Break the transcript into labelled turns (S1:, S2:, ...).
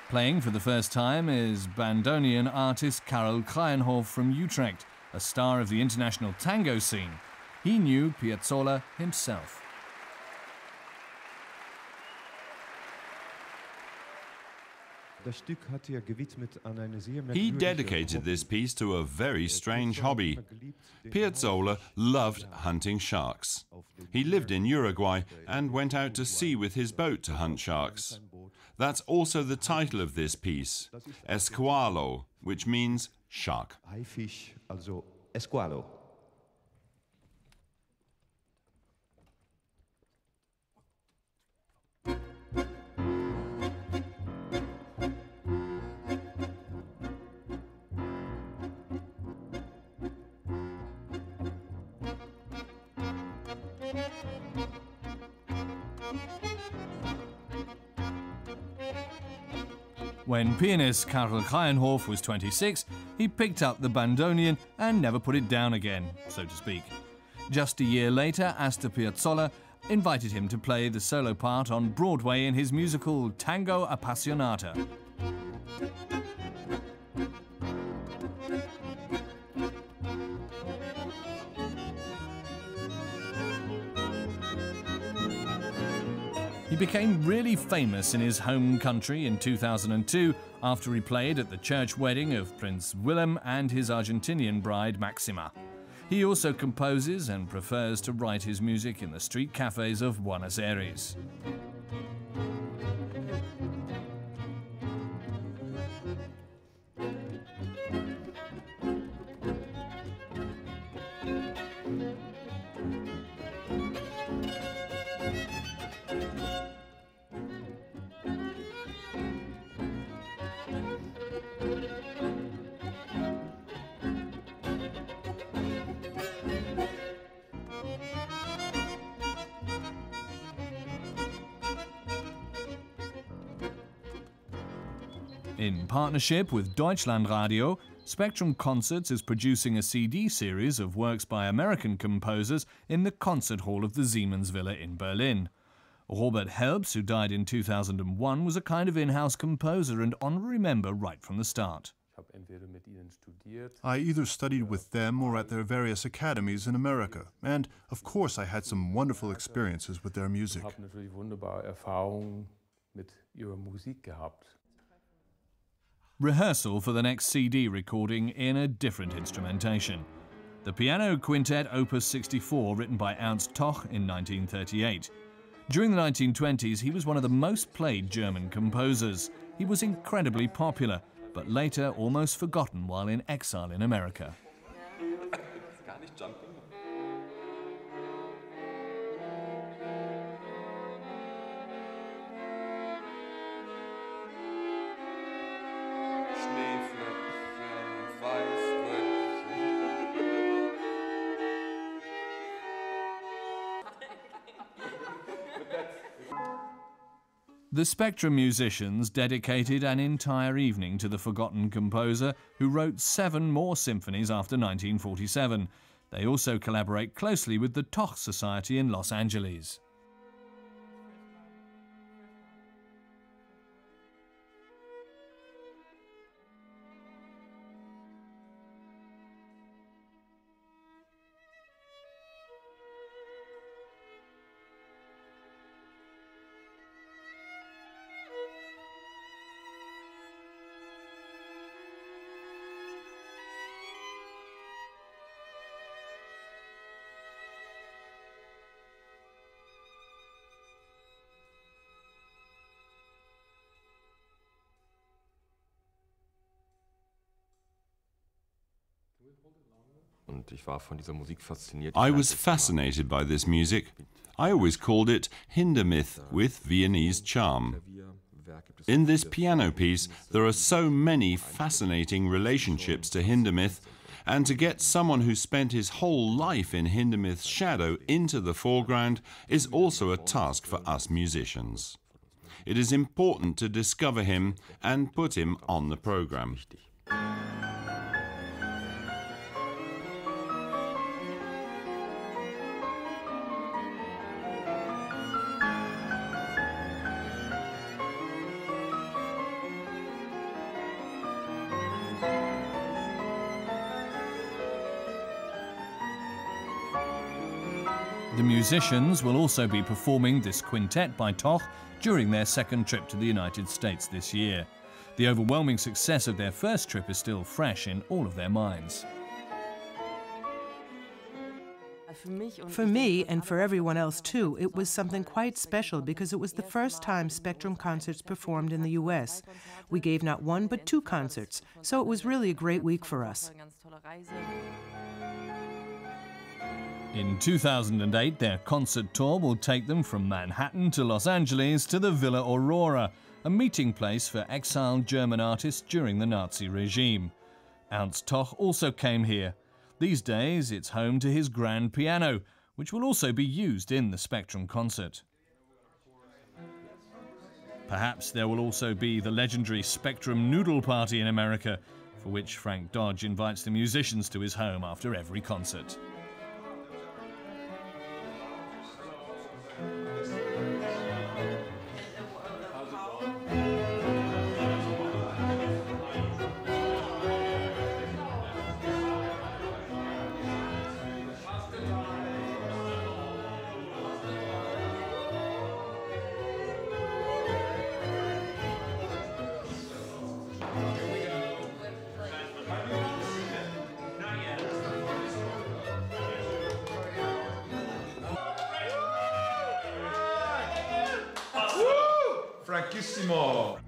S1: Playing for the first time is bandoneon artist Karel Kleijenhof from Utrecht, a star of the international tango scene. He knew Piazzolla himself.
S2: He dedicated this piece to a very strange hobby. Piazzolla loved hunting sharks. He lived in Uruguay and went out to sea with his boat to hunt sharks. That's also the title of this piece, Esqualo, which means shark.
S3: Haifisch, also Esqualo.
S1: When pianist Karel Kleijenhof was 26, he picked up the bandoneon and never put it down again, so to speak. Just a year later, Astor Piazzolla invited him to play the solo part on Broadway in his musical Tango Appassionata. He became really famous in his home country in 2002 after he played at the church wedding of Prince Willem and his Argentinian bride Maxima. He also composes and prefers to write his music in the street cafes of Buenos Aires. In partnership with Deutschlandradio, Spectrum Concerts is producing a CD series of works by American composers in the concert hall of the Siemens Villa in Berlin. Robert Helps, who died in 2001, was a kind of in-house composer and honorary member right from the start.
S4: I either studied with them or at their various academies in America, and of course I had some wonderful experiences with their music.
S1: Rehearsal for the next CD recording in a different instrumentation. The Piano Quintet Opus 64, written by Ernst Toch in 1938. During the 1920s, he was one of the most played German composers. He was incredibly popular, but later almost forgotten while in exile in America. The Spectrum musicians dedicated an entire evening to the forgotten composer, who wrote 7 more symphonies after 1947. They also collaborate closely with the Toch Society in Los Angeles.
S2: I was fascinated by this music. I always called it Hindemith with Viennese charm. In this piano piece, there are so many fascinating relationships to Hindemith, and to get someone who spent his whole life in Hindemith's shadow into the foreground is also a task for us musicians. It is important to discover him and put him on the program.
S1: The musicians will also be performing this quintet by Toch during their second trip to the United States this year. The overwhelming success of their first trip is still fresh in all of their minds.
S5: For me, and for everyone else too, it was something quite special because it was the first time Spectrum concerts performed in the U.S. We gave not one but 2 concerts, so it was really a great week for us.
S1: In 2008, their concert tour will take them from Manhattan to Los Angeles to the Villa Aurora, a meeting place for exiled German artists during the Nazi regime. Ernst Toch also came here. These days, it's home to his grand piano, which will also be used in the Spectrum concert. Perhaps there will also be the legendary Spectrum Noodle Party in America, for which Frank Dodge invites the musicians to his home after every concert.
S3: Franchissimo!